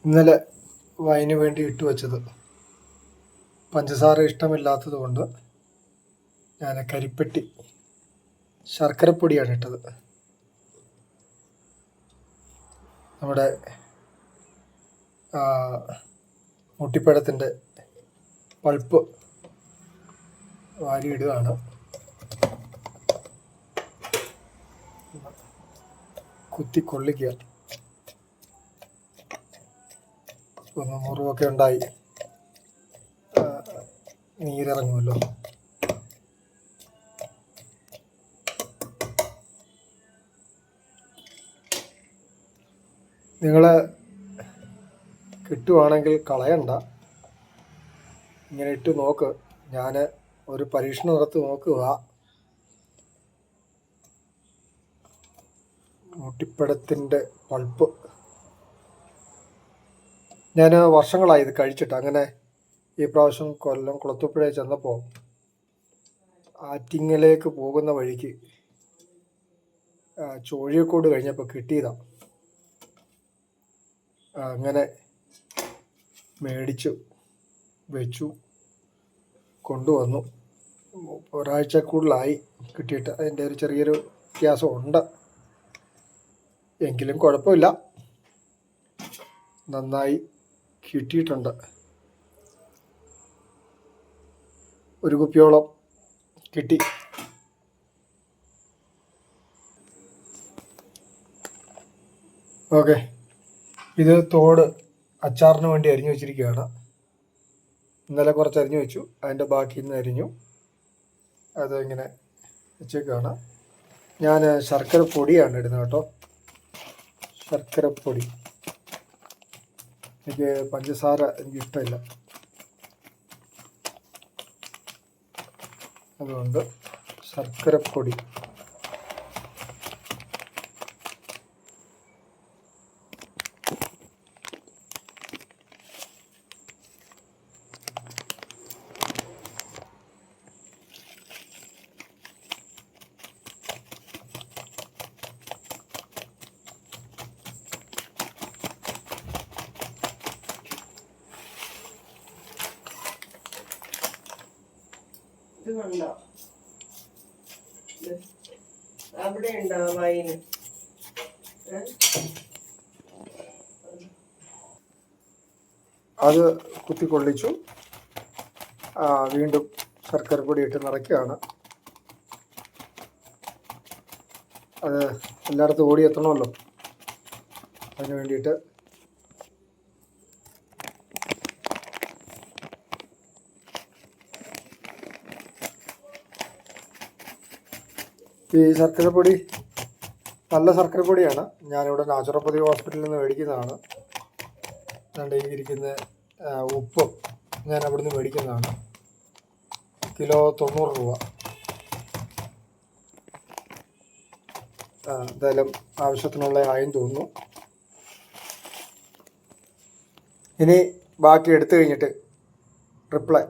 ഇന്നലെ വൈന് വേണ്ടി ഇട്ട് വെച്ചത് പഞ്ചസാര ഇഷ്ടമില്ലാത്തത് കൊണ്ട് ഞാൻ കരിപ്പെട്ടി ശർക്കരപ്പൊടിയാണ് ഇട്ടത്. നമ്മുടെ മുട്ടിപ്പഴത്തിൻ്റെ പൾപ്പ് വാരിയിടുകയാണ്. കുത്തി കൊള്ളിക്കുക. ഒന്ന് മുറിവൊക്കെ ഉണ്ടായി നീരിറങ്ങുമല്ലോ. നിങ്ങൾ കിട്ടുവാണെങ്കിൽ കളയണ്ട, ഇങ്ങനെ ഇട്ട് നോക്ക്. ഞാൻ ഒരു പരീക്ഷണം നടത്തി നോക്കുക. മുട്ടിപ്പഴത്തിൻ്റെ പൾപ്പ് ഞാൻ വർഷങ്ങളായി ഇത് കഴിച്ചിട്ട്. അങ്ങനെ ഈ പ്രാവശ്യം കൊല്ലം കുളത്തൂപ്പുഴയിൽ ചെന്നപ്പോൾ ആറ്റിങ്ങലേക്ക് പോകുന്ന വഴിക്ക് ചോഴിയക്കോട് കഴിഞ്ഞപ്പോൾ കിട്ടിയതാണ്. അങ്ങനെ മേടിച്ചു വെച്ചു കൊണ്ടുവന്നു. ഒരാഴ്ച കൂടുതലായി കിട്ടിയിട്ട്. അതിൻ്റെ ഒരു ചെറിയൊരു വ്യത്യാസമുണ്ട്, എങ്കിലും കുഴപ്പമില്ല, നന്നായി കിട്ടിയിട്ടുണ്ട്. ഒരു കുപ്പിയോളം കിട്ടി. ഓക്കെ, ഇത് തോട് അച്ചാറിന് വേണ്ടി അരിഞ്ഞു വെച്ചിരിക്കുകയാണ്. ഇന്നലെ കുറച്ച് അരിഞ്ഞു വെച്ചു, അതിൻ്റെ ബാക്കി ഇന്ന് അരിഞ്ഞു. അത് ഇങ്ങനെ വെച്ചേക്കാണ്. ഞാൻ ശർക്കര പൊടിയാണ് ഇടുന്നത് കേട്ടോ, ശർക്കരപ്പൊടി. എനിക്ക് പഞ്ചസാര എനിക്കിഷ്ടമില്ല, അതുകൊണ്ട് ശർക്കരപ്പൊടി. ഇത് കണ്ടോ, അവിടെ ഉണ്ടോ വൈന്? അത് കുത്തിക്കൊള്ളിച്ചു. വീണ്ടും ശർക്കരപ്പൊടി ഇട്ട് നിറയ്ക്കുകയാണ്. അത് എല്ലായിടത്തും ഓടി എത്തണമല്ലോ, അതിന് വേണ്ടിയിട്ട് ഈ ശർക്കരപ്പൊടി നല്ല ശർക്കരപ്പൊടിയാണ്. ഞാനിവിടെ നാച്ചുറോപ്പതി ഹോസ്പിറ്റലിൽ നിന്ന് മേടിക്കുന്നതാണ്. അതുകൊണ്ട് ഇരിക്കുന്ന ഉപ്പ് ഞാൻ അവിടെ നിന്ന് മേടിക്കുന്നതാണ്. കിലോ 90 രൂപ. എന്തായാലും ആവശ്യത്തിനുള്ള ആയെന്ന് തോന്നുന്നു. ഇനി ബാക്കി എടുത്തു കഴിഞ്ഞിട്ട് റിപ്ലൈ